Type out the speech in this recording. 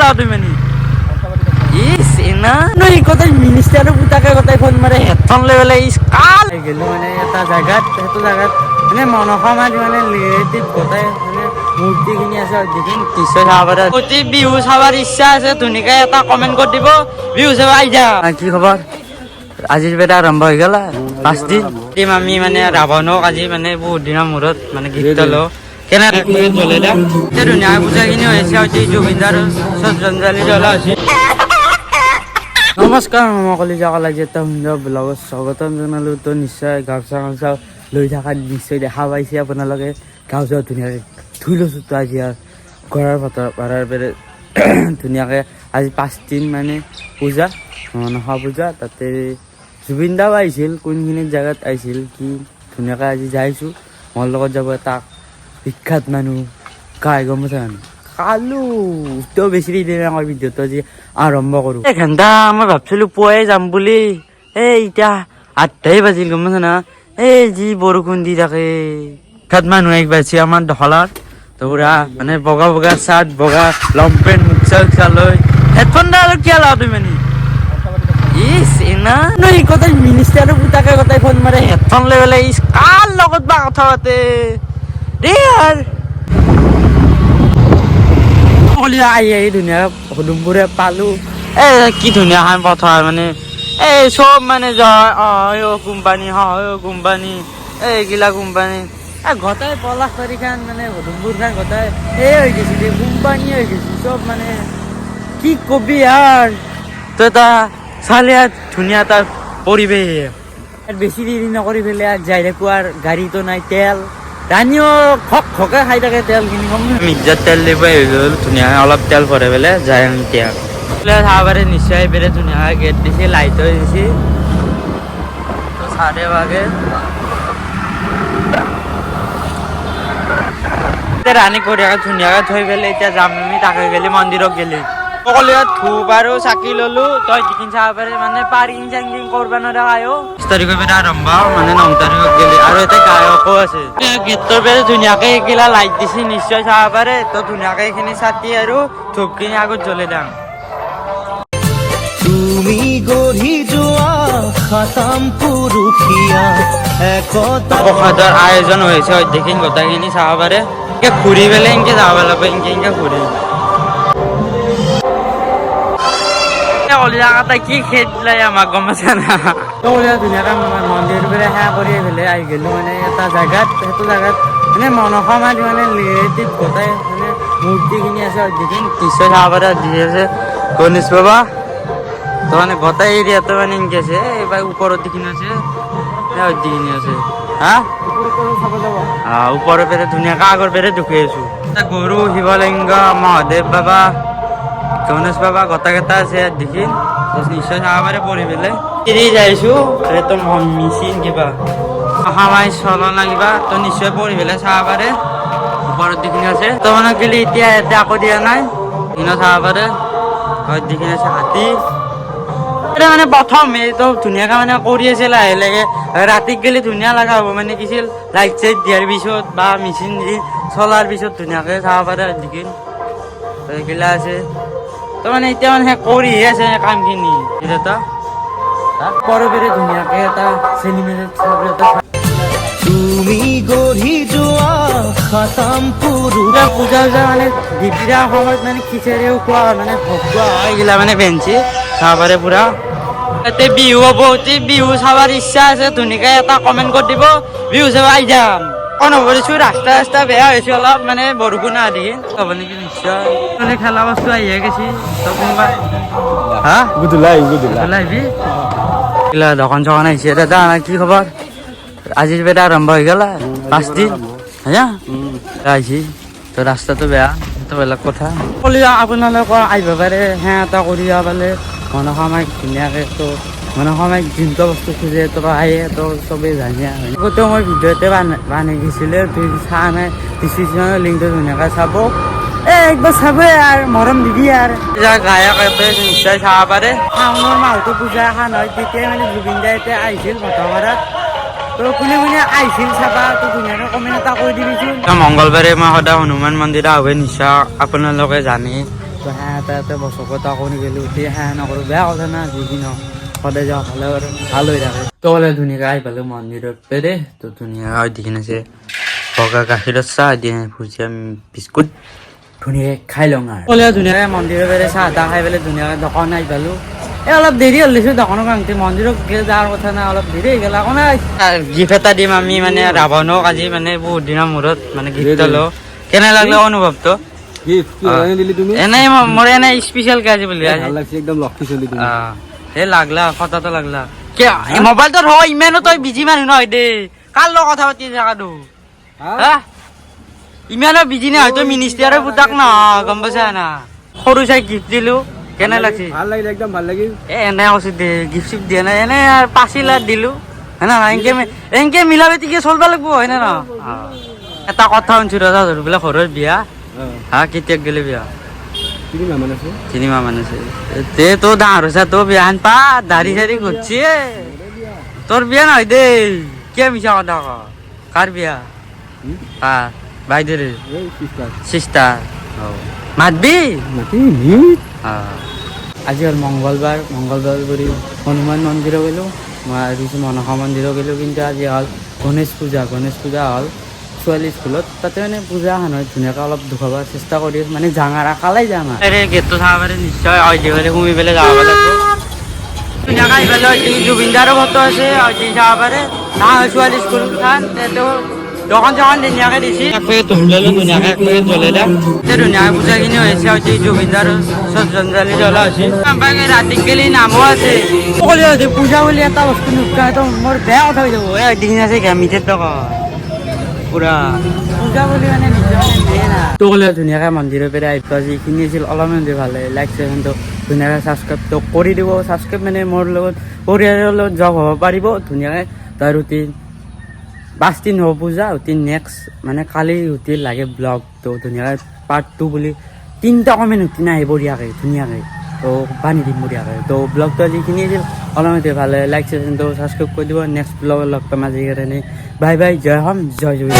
লাও তুমি মানে ইস এনা নই কথাই মিনিস্টার পুতাকে কথাই ফোন মারে হেডফোন লৈ পেলাই ইস কাল গেলো মানে এটা জায়গাত সেইটো জায়গাত মানে মনসা মাৰি মানে ৰিলেটিভ কথাই মানে মূৰ্তিখিনি আছে দেখিন নিশ্চয় চাব পাৰে যদি বিহু চাবৰ ইচ্ছা আছে ধুনীয়াকে এটা কমেণ্ট কৰি দিব বিহু চাব আহি যা কি খবৰ আজিৰ পৰা আৰম্ভ হৈ গ'ল 5 দিন আমি মানে ৰাৱণক আজি মানে বহুত দিনৰ মূৰত মানে গীত লওঁ কেনেকৈ জ্বলে দা ধুনীয়া পূজাখিনি হৈছে হয়তো জুবিনদাৰ শ্ৰদ্ধাঞ্জলি জ্বলা হৈছে নমস্কাৰ মই কলিজা কলাজি এটা সুন্দৰ ব্লগত স্বাগতম জনালোঁ তো নিশ্চয় গামোচা লৈ থকা নিশ্চয় দেখা পাইছে আপোনালোকে গামোচা ধুনীয়াকৈ ধুই লৈছোঁ তো আজি আৰু ঘৰৰ ভাড়াৰ পেৰে ধুনীয়াকৈ আজি 5 দিন মানে পূজা মনসা পূজা তাতে জুবিন দাও আহিছিল কোনখিনি জেগাত আহিছিল কি ধুনীয়াকৈ আজি যাইছোঁ মোৰ লগত যাব এটা বিখ্যাত মানুহ গাই গম পাইছা মানুহ খালো তো বেছি দিন আমাৰ ভিডিঅ'টো আজি আৰম্ভ কৰোঁ এঘণ্টা মই ভাবছিলোঁ পুৱাই যাম বুলি এতিয়া 8টাই বাজিল গম পাইছা না যি বৰষুণ দি থাকে বিখ্যাত মানুহ আহি পাইছে আমাৰ দখলাত তো পুৰা মানে বগা বগা চাৰ্ট বগা লং পেণ্ট মুখা উঠা লৈ হেডফোনডাল আৰু কিয় লাও তুমি মানে ইস এনা নই কথাই মিনিষ্টাৰ পুতাকে কথাই ফোন মাৰে হেডফোন লৈ পেলাই ইস কাৰ লগত বা কথা পাতে দেই আৰু আহি ধুনীয়া হুদুমবোৰে পালোঁ কি ধুনীয়া খান পথাৰ মানে চব মানে কোম্পানী কোম্পানী এইগিলা কোম্পানী গোটাই পলাশ চাৰিখান মানে হুদুমবোৰ খান গোটাই হৈ গৈছিল কোম্পানী হৈ গৈছিল চব মানে কি কবি আৰু তো এটা চালে ধুনীয়া এটা পৰিৱেশ বেছি দেৰি নকৰি পেলাই যাই থাকোঁ আৰু গাড়ীটো নাই তেল ৰানিও খকে খাই থাকে তেলখিনি কম মিৰ্জাত তেল দিব হৈ গ'ল ধুনীয়াকৈ অলপ তেল ভৰাই পেলাই যায় এতিয়া চাব পাৰে নিশ্চয় পেলাই ধুনীয়াকৈ গেট দিছে লাইটো দিছে চাৰে বাগে ৰাণী কৰি ধুনীয়াকৈ থৈ পেলাই এতিয়া যাম আমি তাকে গেলি মন্দিৰত গেলি সকলোৱে ধূপ আৰু চাকি ললো তই যিখিনি চাব পাৰে মানে পাৰ্কিং চাৰ্কিং কৰিব নোৱাৰা আয়ো 6 তাৰিখৰ পৰা আৰম্ভ মানে 9 তাৰিখত গেলি আৰু এটা গায়কো আছে গেটৰ পৰা ধুনীয়াকৈ এইগিলা লাইট দিছে নিশ্চয় চাব পাৰে তো ধুনীয়াকৈ এইখিনি চাতি আৰু ধূপখিনি আগত জ্বলি দাম তুমি গঢ়ি যোৱা খাতাম পুৰুষীয়া প্ৰসাদৰ আয়োজন হৈছে অধ্যক্ষিণ গোটেইখিনি চাব পাৰে এনেকৈ ঘূৰি পেলাই এনেকৈ যাব লাগিব এনেকৈ ঘূৰি কি খেত দিলাই আমাক গম পাইছা না ধুনীয়াকৈ মন্দিৰ পৰা সেৱা কৰি পেলাই আহি গ'লো মানে এটা জেগাত সেইটো জেগাত মানে মনসা মাৰি মানে ৰিলেটিভ গোটাই মানে মূৰ্তিখিনি আছে অধ্যক্ষিণ নিশ্চয় চাব পাৰে দি আছে গণেশ বাবা তো মানে গোটাই এৰিয়াটো মানে এনেকৈ আছে এইবাৰ ওপৰত যিখিনি আছে অধ্যক্ষিণী আছে হা ওপৰৰ পেৰে ধুনীয়াকৈ আগৰ পেৰে দেখুৱাই আছোঁ গৰু শিৱলিংগ মহাদেৱ বাবা গণেশ বাবা গোটেইকেইটা আছে দেখি নিশ্চয় চাব পাৰে পঢ়ি পেলাই এৰি যাইছোঁ তো মেচিন কিবা সামাই চলনা কিবা তো নিশ্চয় পঢ়ি পেলাই চাব পাৰে ওপৰত যিখিনি আছে তো মানে গেলি এতিয়া ইয়াতে আকৌ দিয়া নাই দিনত চাব পাৰে যিখিনি আছে হাতী মানে প্ৰথম এইটো ধুনীয়াকৈ মানে কৰি আছে লাহে লাহে ৰাতিত গেলি ধুনীয়া লগা হ'ব মানে কিছিল লাইট চাইট দিয়াৰ পিছত বা মেচিন দি চলাৰ পিছত ধুনীয়াকৈ চাব পাৰে যিখিনি এইগিলা আছে তো মানে এতিয়া মানে কৰিহে আছে কামখিনি এটা পৰবেৰে ধুনীয়াকৈ এটা চেলিমেলি তুমি গঢ়ি যোৱা খাতাম পূজা পূজা মানে দীপিৰা সময়ত মানে খিচাৰিও খোৱা মানে ভোগ খোৱা হয় এইগিলা মানে বেঞ্চি চাব পাৰে পুৰা ইয়াতে বিহু হ'ব বিহু চাবৰ ইচ্ছা আছে ধুনীয়াকৈ এটা কমেণ্ট কৰি দিব বিহু চাব আহি যাম কৰিছোঁ ৰাস্তা বেয়া হৈছে অলপ মানে বৰষুণ আহি হ'ব নেকি নিশ্চয় মানে খেলা বস্তু আহিয়ে গৈছে তো কোনোবা হা গধূলা আহিবি দোকান চকান আহিছে দাদা কি খবৰ আজিৰ পৰা আৰম্ভ হৈ গ'ল 5 দিন হা আহিছে তো ৰাস্তাটো বেয়া তো বেলেগ কথা ক'লে আপোনালোকৰ আহিব পাৰে সেৱা এটা কৰি পালে মনসা মাইক ধুনীয়াকৈ তো মনসা মাইক যোনটো বস্তু খোজে তো আহে তো চবেই জানে আগতেও মই ভিডিঅ'তে বান্ধি গৈছিলোঁ তুই চোৱা নাই ডিছক্ৰিপশ্যনৰ লিংকটো ধুনীয়াকৈ চাব একবাৰ চাবই আৰু মৰম দিবি আৰু গায়ক নিশ্চয় চাব পাৰে শাওণৰ মাহতো পূজা এখন হয় তেতিয়াই মানে জুবিন দা এতিয়া আহিছিল ভট্টাপাৰাত তো কোনে কোনে আহিছিল চাবা তো ধুনীয়াকৈ কমেণ্ট এটা কৰি দিবিচোন মংগলবাৰে মই সদায় হনুমান মন্দিৰত আহোঁ নিশ্চয় আপোনালোকে জানে তো তো এটা বছৰত আকৌ গ'লোঁ এতিয়া নকৰোঁ বেয়া কথা না যিখিনি সদায় যাওঁ ভালে আৰু ভাল হৈ থাকে তো হ'লে ধুনীয়াকৈ আহি পালোঁ মন্দিৰত পেৰে তো ধুনীয়াকৈ দি কিনে আছে বগা গাখীৰৰ চাহ দিয়ে ভুজিয়া বিস্কুট ধুনীয়াকৈ খাই লওঁ আৰু হ'লে ধুনীয়াকৈ মন্দিৰৰ পেৰে চাহ তাহ খাই পেলাই ধুনীয়াকৈ দোকান আহি পালোঁ অলপ দেৰি হ'ল দিছোঁ দোকানৰ কামতে মন্দিৰত যোৱাৰ কথা নাই অলপ দেৰি হৈ গ'ল আকৌ নাই গিফ্ট এটা দিম আমি মানে ৰাৱণক আজি মানে বহুত দিনৰ মূৰত মানে গিফ্ট লওঁ কেনে লাগলে অনুভৱটো এনেই মোৰ এনেই স্পেচিয়েলকে আজি বুলি একদম লক্ষী চলি এই লাগলা কথাটো লাগলা মোবাইলটো হয় ইমানো তই বিজি মানুহ নহয় দেই কাৰ লগত কথা পাতি থাকাটো হা ইমানো বিজি নহয় তই মিনিষ্টাৰৰ পুতাক নহয় গম পাইছা না সৰু চাই গিফ্ট দিলো কেনে লাগছে ভাল লাগিল একদম ভাল লাগিল এনে কৈছো দে গিফ্ট চিফ্ট দিয়া নাই এনে 5 লাখ দিলো হয় না এনেকে মিলা প্ৰীতিকে চলব লাগিব হয় না এটা কথা শুনছো ৰজা ধৰি বোলে ঘৰৰ বিয়া হা কেতিয়াক গেলে বিয়া 3 মাহ মান আছে তে তো ডাঙৰ হৈছে তো বিয়ান পা দাড়ি চাড়ি ঘুরছি তোর বিয়া নহয় দেই কে মিছা কথা ক কার বিয়া বাইদের সিস্টার মাতবি আজি হ'ল মংগলবাৰ বুলি হনুমান মন্দিৰো গ'লোঁ মই মনসা মন্দিৰো গ'লোঁ কিন্তু আজি হ'ল গণেশ পূজা হ'ল ছোৱালী স্কুলত তাতে মানে পূজা এখন হয় ধুনীয়াকৈ অলপ দেখুৱাব চেষ্টা কৰি মানে জাঙাৰা কালাই যাম আৰু গেটটো চাব পাৰে নিশ্চয় সোমাই পেলাই যাব লাগিব ধুনীয়াকৈ আহি পেলাই জুবিনদাৰো ফটো আছে চাব পাৰে ছোৱালী স্কুলখন দোকান চোকান ধুনীয়াকৈ দিছে তুলিলোঁ ধুনীয়াকৈ জ্বলালে ধুনীয়াকৈ পূজাখিনি হৈছে জুবিনদাৰ শ্ৰদ্ধাঞ্জলি জ্বলা হৈছে ৰাতি গেলি নামো আছে পূজা বুলি এটা বস্তু নোখোৱাটো মোৰ বেয়া কথা হৈ যাব দিন আছে মিঠেৰ টকা পুৰা পূজা বুলি মানে তো ক'লে ধুনীয়াকৈ মন্দিৰৰ পৰা আহি পোৱা যিখিনি আছিল অলপমান ভালে লাইক চেভেনটো ধুনীয়াকৈ ছাবস্ক্ৰাইবটো কৰি দিব ছাবস্ক্ৰাইব মানে মোৰ লগত পৰিয়ালৰ লগত জব হ'ব পাৰিব ধুনীয়াকৈ তাৰ ৰুটিন 5 দিন হ'ব পূজা ৰুটিন নেক্সট মানে কালি ৰুটিন লাগে ব্লগটো ধুনীয়াকৈ পাৰ্ট 2 বুলি 3টা কমেণ্ট ৰুটিন আহিব বঢ়িয়াকৈ ধুনীয়াকৈ তো বান্ধি দিম বঢ়িয়াকৈ তো ব্লগটো যিখিনি আছিল অলপমান ভালে লাইক চেভেনটো ছাবস্ক্ৰাইব কৰি দিব নেক্সট ব্লগত লগ পাম আজিৰ কাৰণে বাই বাই জয় হম জয় জয়